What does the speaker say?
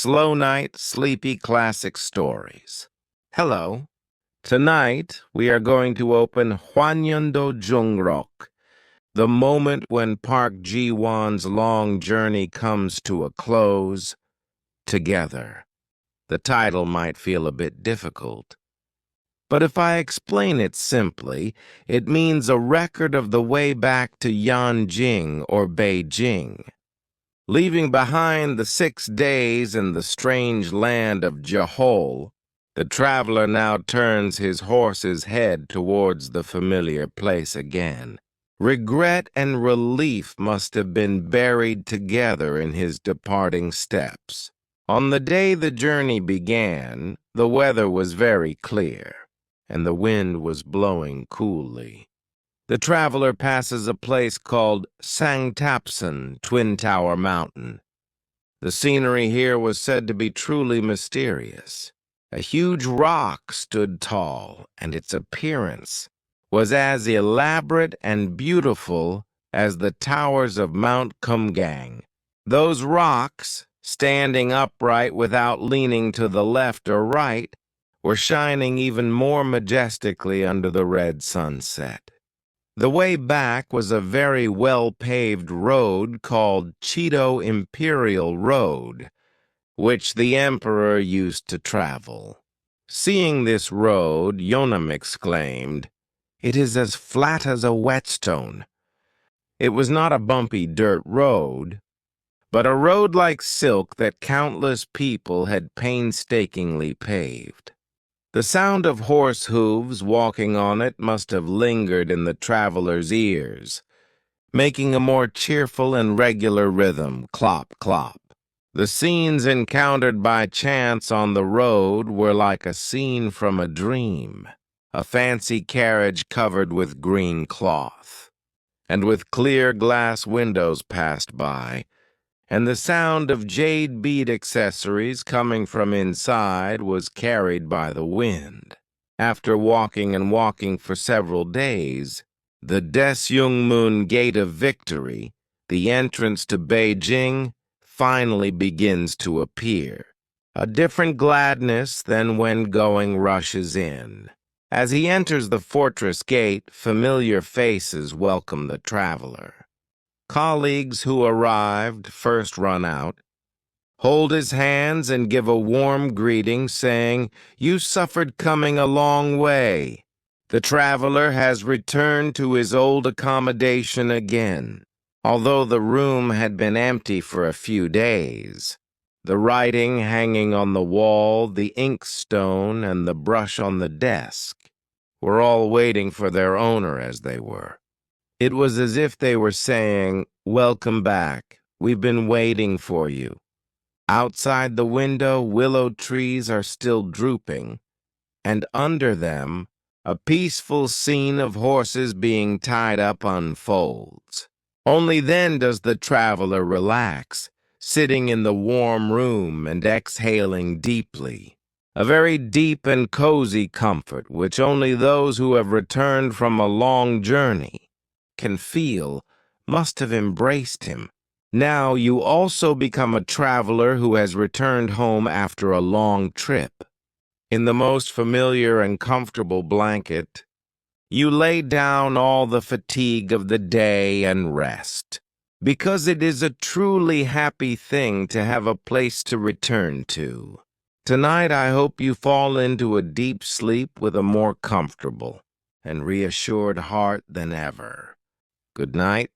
Slow Night Sleepy Classic Stories. Hello. Tonight, we are going to open Hwanyeondojungrok, the moment when Park Ji-won's long journey comes to a close, together. The title might feel a bit difficult, but if I explain it simply, it means a record of the way back to Yanjing or Beijing. Leaving behind the 6 days in the strange land of Jehol, the traveler now turns his horse's head towards the familiar place again. Regret and relief must have been buried together in his departing steps. On the day the journey began, the weather was very clear, and the wind was blowing coolly. The traveler passes a place called Sangtapsan, Twin Tower Mountain. The scenery here was said to be truly mysterious. A huge rock stood tall, and its appearance was as elaborate and beautiful as the towers of Mount Kumgang. Those rocks, standing upright without leaning to the left or right, were shining even more majestically under the red sunset. The way back was a very well-paved road called Cheeto Imperial Road, which the emperor used to travel. Seeing this road, Yeonam exclaimed, "It is as flat as a whetstone." It was not a bumpy dirt road, but a road like silk that countless people had painstakingly paved. The sound of horse hooves walking on it must have lingered in the traveler's ears, making a more cheerful and regular rhythm, clop, clop. The scenes encountered by chance on the road were like a scene from a dream. A fancy carriage covered with green cloth, and with clear glass windows passed by, and the sound of jade bead accessories coming from inside was carried by the wind. After walking and walking for several days, the Daeseungmun Gate of Victory, the entrance to Beijing, finally begins to appear. A different gladness than when going rushes in. As he enters the fortress gate, familiar faces welcome the traveler. Colleagues who arrived first run out, hold his hands and give a warm greeting, saying, "You suffered coming a long way." The traveler has returned to his old accommodation again. Although the room had been empty for a few days, the writing hanging on the wall, the inkstone, and the brush on the desk were all waiting for their owner as they were. It was as if they were saying, "Welcome back. We've been waiting for you." Outside the window, willow trees are still drooping, and under them, a peaceful scene of horses being tied up unfolds. Only then does the traveler relax, sitting in the warm room and exhaling deeply. A very deep and cozy comfort which only those who have returned from a long journey can feel must have embraced him. Now you also become a traveler who has returned home after a long trip. In the most familiar and comfortable blanket, you lay down all the fatigue of the day and rest, because it is a truly happy thing to have a place to return to. Tonight I hope you fall into a deep sleep with a more comfortable and reassured heart than ever. Good night.